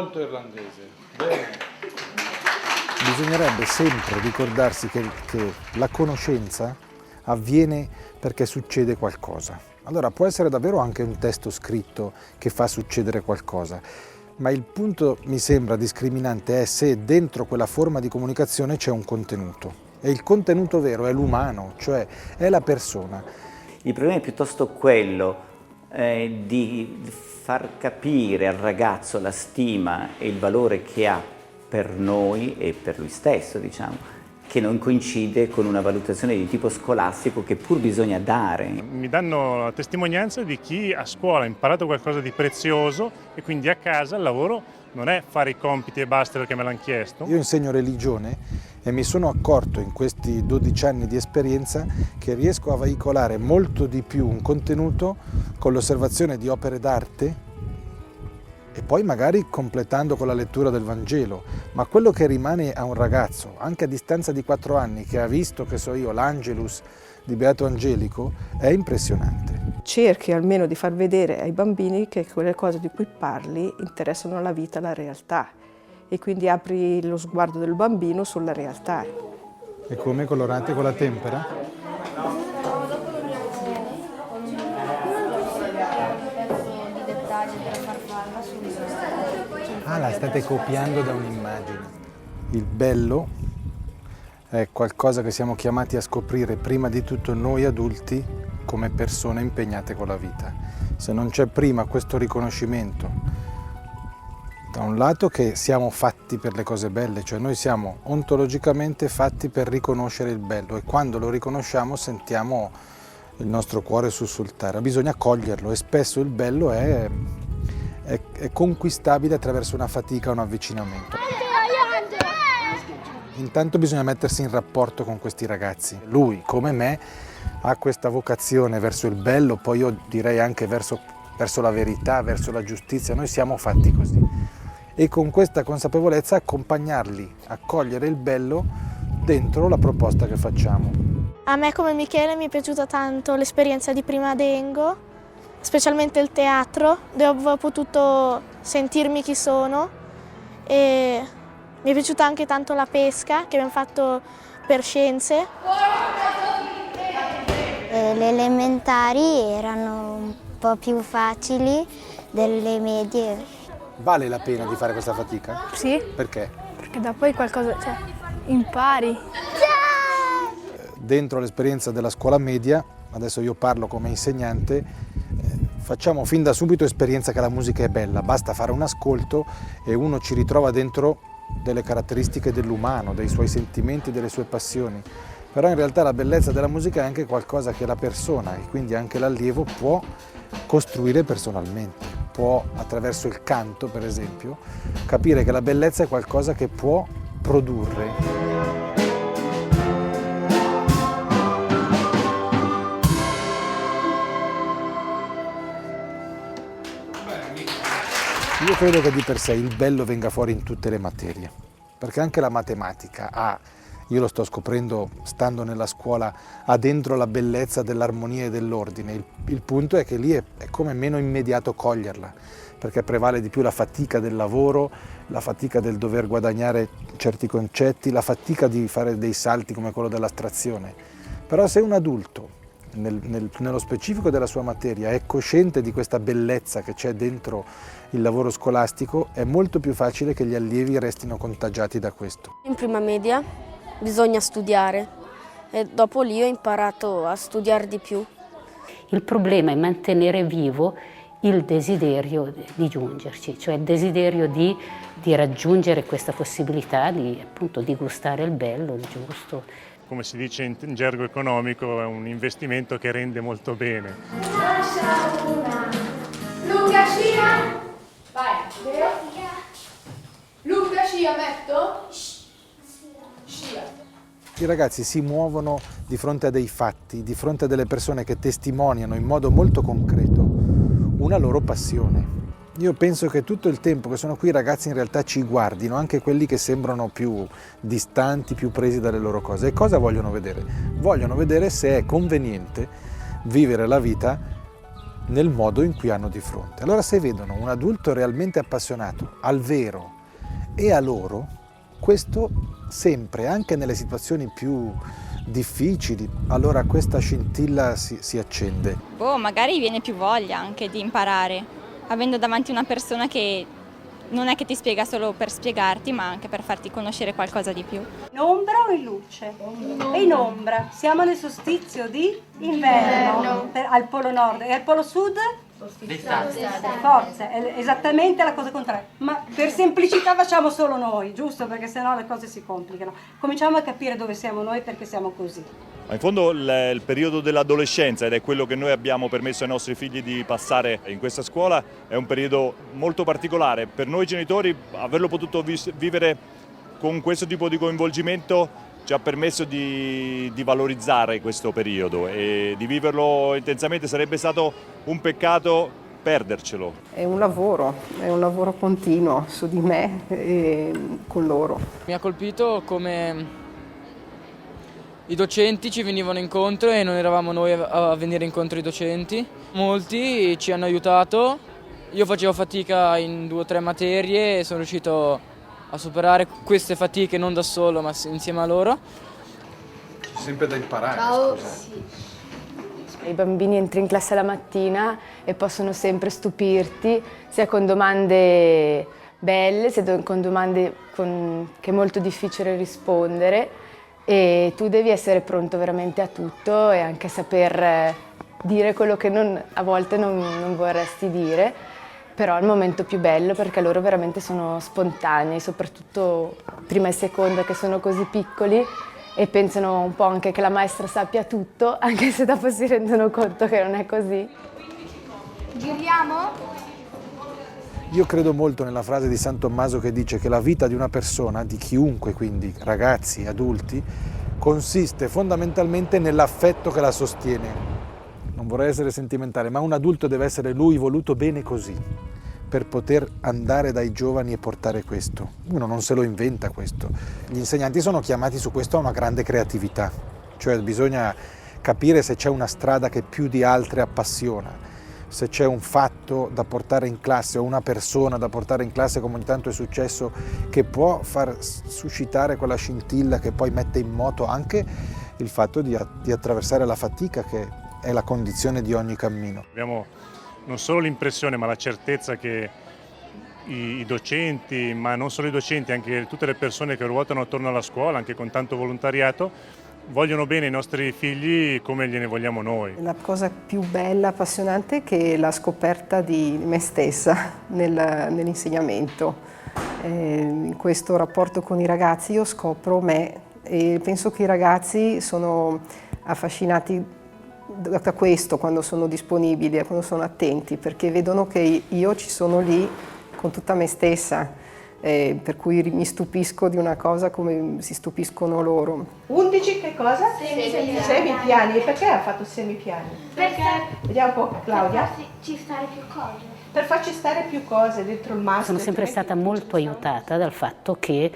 molto irlandese. Bene. Bisognerebbe sempre ricordarsi che la conoscenza avviene perché succede qualcosa. Allora può essere davvero anche un testo scritto che fa succedere qualcosa, ma il punto mi sembra discriminante è se dentro quella forma di comunicazione c'è un contenuto. E il contenuto vero è l'umano, cioè è la persona. Il problema è piuttosto quello di far capire al ragazzo la stima e il valore che ha per noi e per lui stesso, diciamo, che non coincide con una valutazione di tipo scolastico che pur bisogna dare. Mi danno la testimonianza di chi a scuola ha imparato qualcosa di prezioso e quindi a casa il lavoro non è fare i compiti e basta perché me l'hanno chiesto. Io insegno religione e mi sono accorto in questi 12 anni di esperienza che riesco a veicolare molto di più un contenuto con l'osservazione di opere d'arte e poi magari completando con la lettura del Vangelo, ma quello che rimane a un ragazzo, anche a distanza di 4 anni, che ha visto, che so io, l'Angelus di Beato Angelico, è impressionante. Cerchi almeno di far vedere ai bambini che quelle cose di cui parli interessano la vita, la realtà, e quindi apri lo sguardo del bambino sulla realtà. E come colorate con la tempera? Ah, la state copiando da un'immagine. Il bello è qualcosa che siamo chiamati a scoprire prima di tutto noi adulti come persone impegnate con la vita. Se non c'è prima questo riconoscimento, da un lato che siamo fatti per le cose belle, cioè noi siamo ontologicamente fatti per riconoscere il bello e quando lo riconosciamo sentiamo il nostro cuore sussultare, bisogna coglierlo e spesso il bello è conquistabile attraverso una fatica, un avvicinamento. Intanto bisogna mettersi in rapporto con questi ragazzi. Lui, come me, ha questa vocazione verso il bello, poi io direi anche verso la verità, verso la giustizia. Noi siamo fatti così. E con questa consapevolezza accompagnarli a cogliere il bello dentro la proposta che facciamo. A me come Michele mi è piaciuta tanto l'esperienza di Prima Dengo, specialmente il teatro, dove ho potuto sentirmi chi sono, e mi è piaciuta anche tanto la pesca che abbiamo fatto per scienze. Le elementari erano un po' più facili delle medie. Vale la pena di fare questa fatica? Sì. Perché? Perché da poi qualcosa, impari. Dentro l'esperienza della scuola media, adesso io parlo come insegnante, facciamo fin da subito esperienza che la musica è bella, basta fare un ascolto e uno ci ritrova dentro delle caratteristiche dell'umano, dei suoi sentimenti, delle sue passioni. Però in realtà la bellezza della musica è anche qualcosa che la persona e quindi anche l'allievo può costruire personalmente, può attraverso il canto per esempio capire che la bellezza è qualcosa che può produrre. Io credo che di per sé il bello venga fuori in tutte le materie, perché anche la matematica ha, io lo sto scoprendo stando nella scuola, ha dentro la bellezza dell'armonia e dell'ordine. Il punto è che lì è come meno immediato coglierla, perché prevale di più la fatica del lavoro, la fatica del dover guadagnare certi concetti, la fatica di fare dei salti come quello dell'astrazione. Però se un adulto, nello specifico della sua materia, è cosciente di questa bellezza che c'è dentro il lavoro scolastico, è molto più facile che gli allievi restino contagiati da questo. In prima media bisogna studiare e dopo lì ho imparato a studiare di più. Il problema è mantenere vivo il desiderio di giungerci, cioè il desiderio di raggiungere questa possibilità appunto di gustare il bello, il giusto. Come si dice in gergo economico, è un investimento che rende molto bene. Lascia una lunga scia. Vai. Lunga scia, metto? Scia. I ragazzi si muovono di fronte a dei fatti, di fronte a delle persone che testimoniano in modo molto concreto una loro passione. Io penso che tutto il tempo che sono qui i ragazzi in realtà ci guardino, anche quelli che sembrano più distanti, più presi dalle loro cose. E cosa vogliono vedere? Vogliono vedere se è conveniente vivere la vita nel modo in cui hanno di fronte. Allora se vedono un adulto realmente appassionato al vero e a loro, questo sempre, anche nelle situazioni più difficili, allora questa scintilla si accende. Magari viene più voglia anche di imparare, avendo davanti una persona che non è che ti spiega solo per spiegarti, ma anche per farti conoscere qualcosa di più. In ombra o in luce? E in ombra. Siamo nel solstizio di inverno, al polo nord, e al polo sud? Forza, è esattamente la cosa contraria. Ma per semplicità facciamo solo noi, giusto? Perché sennò le cose si complicano. Cominciamo a capire dove siamo noi, perché siamo così. Ma in fondo il periodo dell'adolescenza, ed è quello che noi abbiamo permesso ai nostri figli di passare in questa scuola, è un periodo molto particolare. Per noi genitori averlo potuto vivere con questo tipo di coinvolgimento ci ha permesso di valorizzare questo periodo e di viverlo intensamente. Sarebbe stato un peccato perdercelo. È un lavoro continuo su di me e con loro. Mi ha colpito come i docenti ci venivano incontro e non eravamo noi a venire incontro ai docenti. Molti ci hanno aiutato, io facevo fatica in 2 o 3 materie e sono riuscito a superare queste fatiche non da solo ma insieme a loro. C'è sempre da imparare. Ciao. I bambini entri in classe la mattina e possono sempre stupirti, sia con domande belle, sia con domande che è molto difficile rispondere, e tu devi essere pronto veramente a tutto e anche saper dire quello che a volte non vorresti dire. Però è il momento più bello perché loro veramente sono spontanei, soprattutto prima e seconda, che sono così piccoli e pensano un po' anche che la maestra sappia tutto, anche se dopo si rendono conto che non è così. Giriamo? Io credo molto nella frase di San Tommaso che dice che la vita di una persona, di chiunque, quindi ragazzi, adulti, consiste fondamentalmente nell'affetto che la sostiene. Non vorrei essere sentimentale, ma un adulto deve essere lui voluto bene così, per poter andare dai giovani e portare questo. Uno non se lo inventa questo. Gli insegnanti sono chiamati su questo a una grande creatività, cioè bisogna capire se c'è una strada che più di altre appassiona, se c'è un fatto da portare in classe o una persona da portare in classe, come ogni tanto è successo, che può far suscitare quella scintilla che poi mette in moto anche il fatto di attraversare la fatica, che è la condizione di ogni cammino. Abbiamo non solo l'impressione ma la certezza che i docenti, ma non solo i docenti, anche tutte le persone che ruotano attorno alla scuola, anche con tanto volontariato, vogliono bene i nostri figli come gliene vogliamo noi. La cosa più bella, appassionante, è la scoperta di me stessa nell'insegnamento. In questo rapporto con i ragazzi io scopro me e penso che i ragazzi sono affascinati da questo quando sono disponibili e quando sono attenti, perché vedono che io ci sono lì con tutta me stessa, per cui mi stupisco di una cosa come si stupiscono loro. 11 che cosa? Semipiani. E perché ha fatto semipiani? Perché? Vediamo un po', Claudia. Per farci stare più cose. Per farci stare più cose dentro il maschio. Sono sempre stata molto aiutata dal fatto che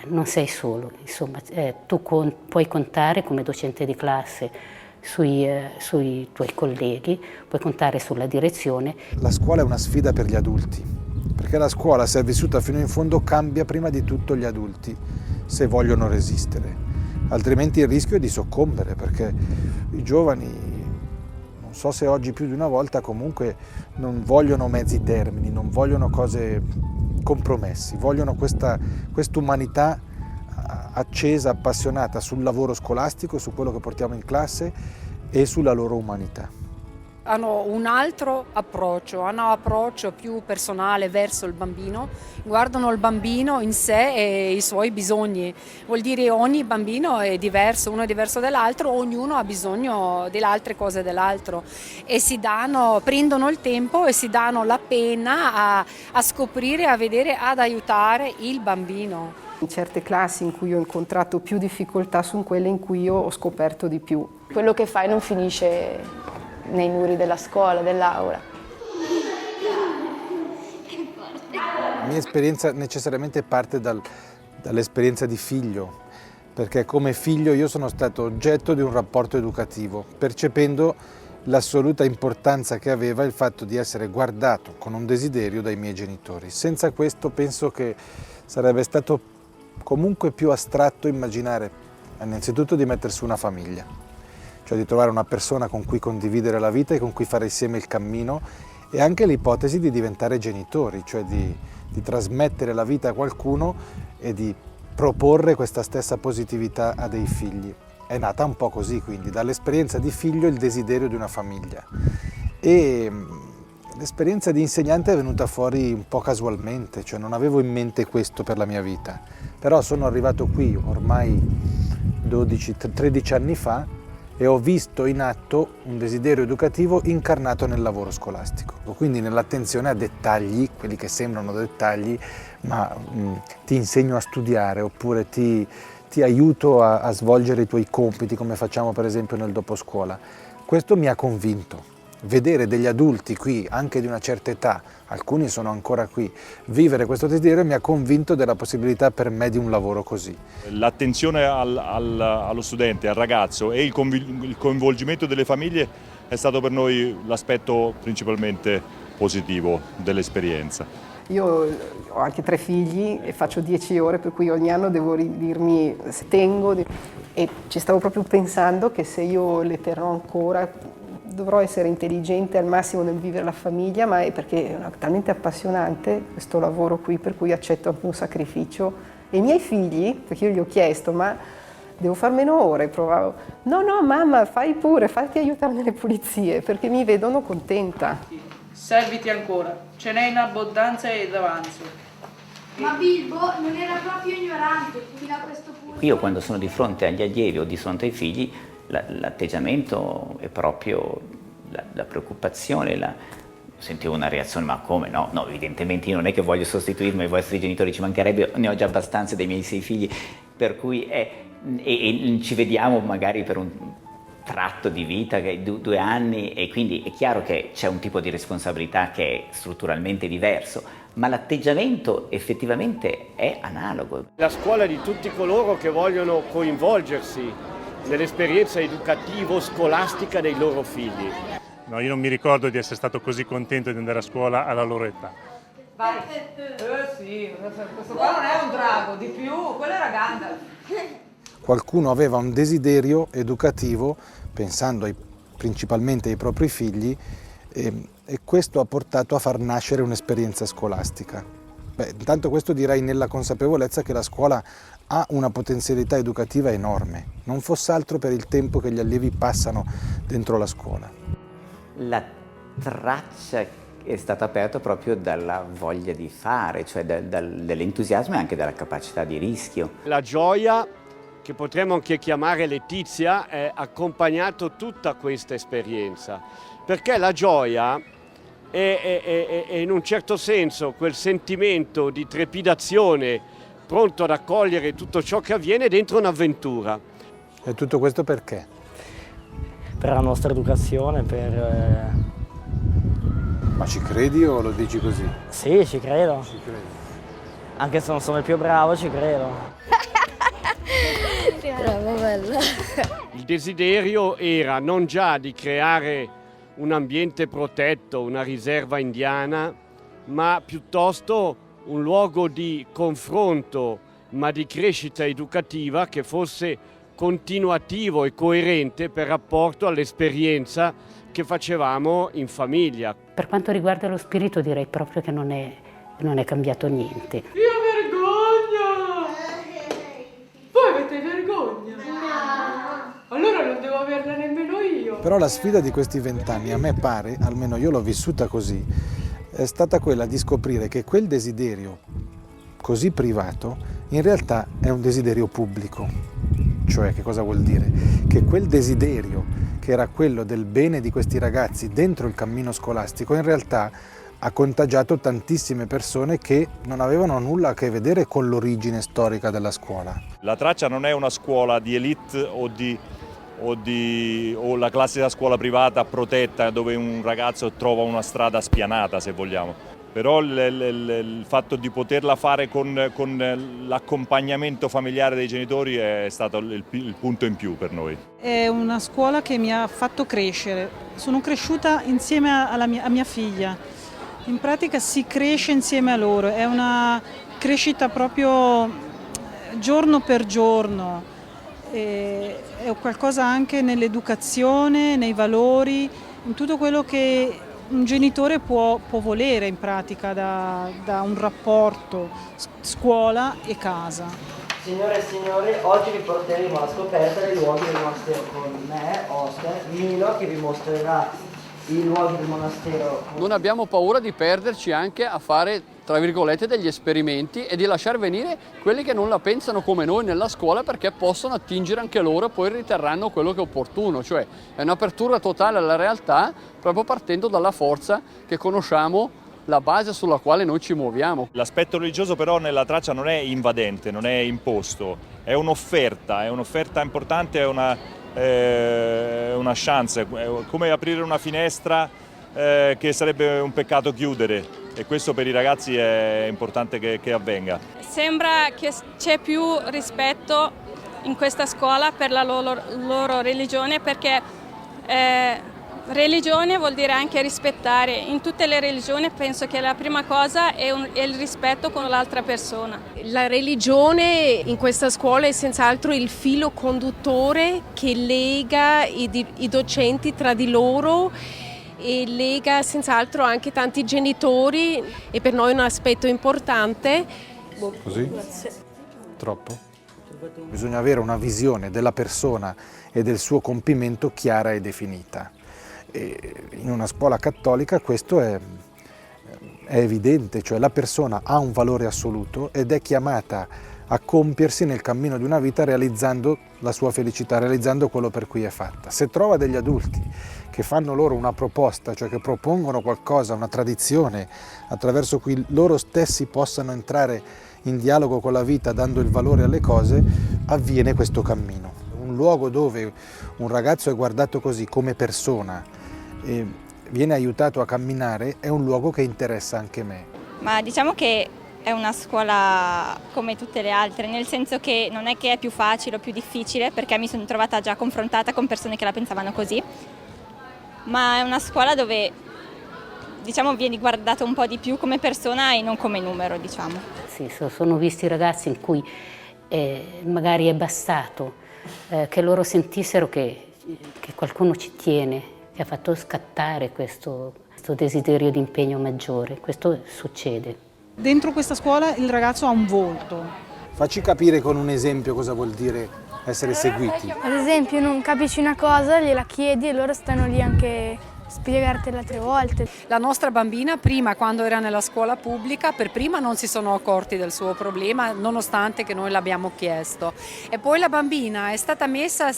non sei solo, insomma, tu puoi contare come docente di classe sui tuoi colleghi, puoi contare sulla direzione. La scuola è una sfida per gli adulti, perché la scuola, se è vissuta fino in fondo, cambia prima di tutto gli adulti, se vogliono resistere. Altrimenti il rischio è di soccombere, perché i giovani, non so se oggi più di una volta, comunque non vogliono mezzi termini, non vogliono cose compromessi, vogliono quest'umanità accesa, appassionata sul lavoro scolastico, su quello che portiamo in classe e sulla loro umanità. Hanno un altro approccio, hanno un approccio più personale verso il bambino, guardano il bambino in sé e i suoi bisogni. Vuol dire ogni bambino è diverso, uno è diverso dall'altro, ognuno ha bisogno delle altre cose dell'altro e prendono il tempo e si danno la pena a scoprire, a vedere, ad aiutare il bambino. In certe classi in cui ho incontrato più difficoltà sono quelle in cui io ho scoperto di più. Quello che fai non finisce nei muri della scuola, dell'aula. La mia esperienza necessariamente parte dall'esperienza di figlio, perché come figlio io sono stato oggetto di un rapporto educativo, percependo l'assoluta importanza che aveva il fatto di essere guardato con un desiderio dai miei genitori. Senza questo penso che sarebbe stato comunque più astratto immaginare innanzitutto di mettersi una famiglia, cioè di trovare una persona con cui condividere la vita e con cui fare insieme il cammino, e anche l'ipotesi di diventare genitori, cioè di trasmettere la vita a qualcuno e di proporre questa stessa positività a dei figli. È nata un po' così, quindi, dall'esperienza di figlio il desiderio di una famiglia. E l'esperienza di insegnante è venuta fuori un po' casualmente, cioè non avevo in mente questo per la mia vita. Però sono arrivato qui ormai 13 anni fa e ho visto in atto un desiderio educativo incarnato nel lavoro scolastico. Quindi nell'attenzione a dettagli, quelli che sembrano dettagli, ma ti insegno a studiare, oppure ti aiuto a svolgere i tuoi compiti, come facciamo per esempio nel doposcuola. Questo mi ha convinto. Vedere degli adulti qui, anche di una certa età, alcuni sono ancora qui, vivere questo desiderio mi ha convinto della possibilità per me di un lavoro così. L'attenzione allo studente, al ragazzo e il coinvolgimento delle famiglie è stato per noi l'aspetto principalmente positivo dell'esperienza. Io ho anche 3 figli e faccio 10 ore, per cui ogni anno devo dirmi se tengo, e ci stavo proprio pensando che se io le terrò ancora dovrò essere intelligente al massimo nel vivere la famiglia, ma è perché è talmente appassionante questo lavoro qui, per cui accetto anche un sacrificio. E i miei figli, perché io gli ho chiesto, ma devo far meno ore, provavo, no mamma, fai pure, fatti aiutare nelle pulizie, perché mi vedono contenta. Serviti ancora, ce n'è in abbondanza ed avanzo. Ma Bilbo non era proprio ignorante fino a questo punto. Io quando sono di fronte agli allievi o di fronte ai figli, l'atteggiamento è proprio la preoccupazione, sentivo una reazione, ma come no? No, evidentemente io non è che voglio sostituirmi ai vostri genitori, ci mancherebbe, ne ho già abbastanza dei miei 6 figli, per cui e ci vediamo magari per un tratto di vita che è 2 anni, e quindi è chiaro che c'è un tipo di responsabilità che è strutturalmente diverso, ma l'atteggiamento effettivamente è analogo. La scuola di tutti coloro che vogliono coinvolgersi nell'esperienza educativo-scolastica dei loro figli. No, io non mi ricordo di essere stato così contento di andare a scuola alla loro età. Vai. Sì, questo qua non è un drago, di più, quello era Gandalf. Qualcuno aveva un desiderio educativo, pensando principalmente ai propri figli, e questo ha portato a far nascere un'esperienza scolastica. Intanto questo direi nella consapevolezza che la scuola ha una potenzialità educativa enorme, non fosse altro per il tempo che gli allievi passano dentro la scuola. La traccia è stata aperta proprio dalla voglia di fare, cioè dall'entusiasmo e anche dalla capacità di rischio. La gioia, che potremmo anche chiamare letizia, ha accompagnato tutta questa esperienza, perché la gioia è in un certo senso quel sentimento di trepidazione pronto ad accogliere tutto ciò che avviene dentro un'avventura. E tutto questo perché? Per la nostra educazione, Ma ci credi o lo dici così? Sì, ci credo. Ci credi. Anche se non sono il più bravo, ci credo. Bravo, bello. Il desiderio era non già di creare un ambiente protetto, una riserva indiana, ma piuttosto un luogo di confronto, ma di crescita educativa che fosse continuativo e coerente per rapporto all'esperienza che facevamo in famiglia. Per quanto riguarda lo spirito direi proprio che non è cambiato niente. Io vergogna! Voi avete vergogna? Allora non devo averla nemmeno io. Però la sfida di questi 20 anni, a me pare, almeno io l'ho vissuta così, è stata quella di scoprire che quel desiderio così privato in realtà è un desiderio pubblico. Cioè, che cosa vuol dire? Che quel desiderio, che era quello del bene di questi ragazzi dentro il cammino scolastico, in realtà ha contagiato tantissime persone che non avevano nulla a che vedere con l'origine storica della scuola. La Traccia non è una scuola di elite o la classica scuola privata protetta dove un ragazzo trova una strada spianata, se vogliamo. però il fatto di poterla fare con l'accompagnamento familiare dei genitori è stato il punto in più per noi. È una scuola che mi ha fatto crescere, sono cresciuta insieme a mia figlia, in pratica si cresce insieme a loro, è una crescita proprio giorno per giorno, è qualcosa anche nell'educazione, nei valori, in tutto quello che un genitore può volere in pratica da un rapporto scuola e casa. Signore e signori, oggi vi porteremo alla scoperta dei luoghi del monastero con me, Oscar, Milo, che vi mostrerà i luoghi del monastero. Non abbiamo paura di perderci anche a fare, tra virgolette, degli esperimenti e di lasciar venire quelli che non la pensano come noi nella scuola, perché possono attingere anche loro e poi riterranno quello che è opportuno, cioè è un'apertura totale alla realtà proprio partendo dalla forza che conosciamo, la base sulla quale noi ci muoviamo. L'aspetto religioso però nella traccia non è invadente, non è imposto, è un'offerta importante, è una chance, è come aprire una finestra che sarebbe un peccato chiudere, e questo per i ragazzi è importante che avvenga. Sembra che c'è più rispetto in questa scuola per la loro religione, perché religione vuol dire anche rispettare. In tutte le religioni penso che la prima cosa è il rispetto con l'altra persona. La religione in questa scuola è senz'altro il filo conduttore che lega i docenti tra di loro e lega senz'altro anche tanti genitori, e per noi è un aspetto importante. Così? Troppo? Bisogna avere una visione della persona e del suo compimento chiara e definita. E in una scuola cattolica questo è evidente, cioè la persona ha un valore assoluto ed è chiamata a compiersi nel cammino di una vita realizzando la sua felicità, realizzando quello per cui è fatta. Se trova degli adulti che fanno loro una proposta, cioè che propongono qualcosa, una tradizione, attraverso cui loro stessi possano entrare in dialogo con la vita dando il valore alle cose, avviene questo cammino. Un luogo dove un ragazzo è guardato così come persona e viene aiutato a camminare è un luogo che interessa anche me. Ma diciamo che è una scuola come tutte le altre, nel senso che non è che è più facile o più difficile, perché mi sono trovata già confrontata con persone che la pensavano così, ma è una scuola dove diciamo vieni guardato un po' di più come persona e non come numero, diciamo. Sì, sono visti ragazzi in cui magari è bastato che loro sentissero che qualcuno ci tiene, che ha fatto scattare questo desiderio di impegno maggiore. Questo succede. Dentro questa scuola il ragazzo ha un volto. Facci capire con un esempio cosa vuol dire essere seguiti. Ad esempio, non capisci una cosa, gliela chiedi e loro stanno lì anche a spiegartela 3 volte. La nostra bambina prima, quando era nella scuola pubblica, per prima non si sono accorti del suo problema, nonostante che noi l'abbiamo chiesto. E poi la bambina è stata messa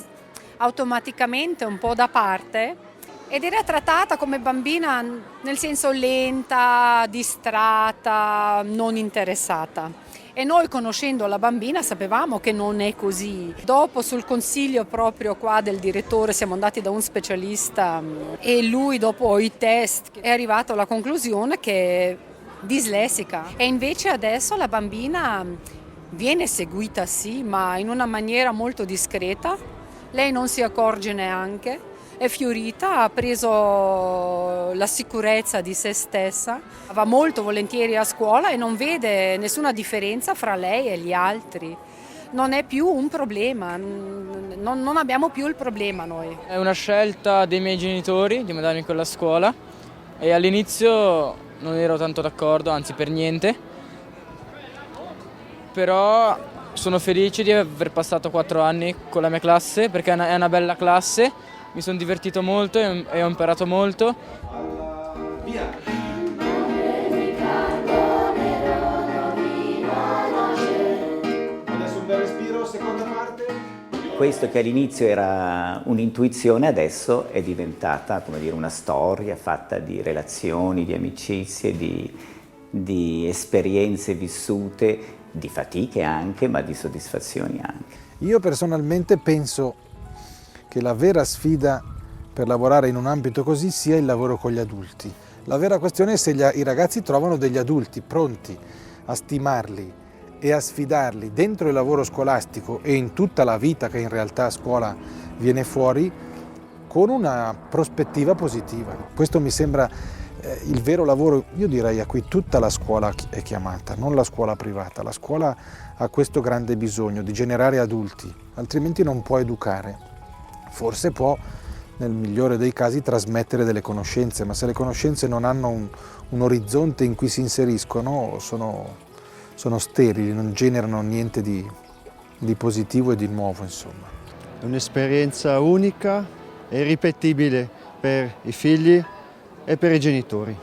automaticamente un po' da parte ed era trattata come bambina nel senso lenta, distratta, non interessata. E noi, conoscendo la bambina, sapevamo che non è così. Dopo, sul consiglio proprio qua del direttore, siamo andati da un specialista e lui, dopo i test, è arrivato alla conclusione che è dislessica. E invece adesso la bambina viene seguita, sì, ma in una maniera molto discreta. Lei non si accorge neanche. È fiorita, ha preso la sicurezza di se stessa, va molto volentieri a scuola e non vede nessuna differenza fra lei e gli altri. Non è più un problema, non abbiamo più il problema noi. È una scelta dei miei genitori di mandarmi in quella scuola e all'inizio non ero tanto d'accordo, anzi per niente, però sono felice di aver passato 4 anni con la mia classe perché è una bella classe. Mi sono divertito molto e ho imparato molto. Via! Adesso un bel respiro, seconda parte. Questo che all'inizio era un'intuizione adesso è diventata, come dire, una storia fatta di relazioni, di amicizie, di esperienze vissute, di fatiche anche, ma di soddisfazioni anche. Io personalmente penso che la vera sfida per lavorare in un ambito così sia il lavoro con gli adulti, La vera questione è se i ragazzi trovano degli adulti pronti a stimarli e a sfidarli dentro il lavoro scolastico e in tutta la vita che in realtà a scuola viene fuori, con una prospettiva positiva. Questo mi sembra il vero lavoro, io direi, a cui tutta la scuola è chiamata, non la scuola privata. La scuola ha questo grande bisogno di generare adulti, altrimenti non può educare. Forse può, nel migliore dei casi, trasmettere delle conoscenze, ma se le conoscenze non hanno un orizzonte in cui si inseriscono, sono sterili, non generano niente di positivo e di nuovo, insomma. È un'esperienza unica e irripetibile per i figli e per i genitori.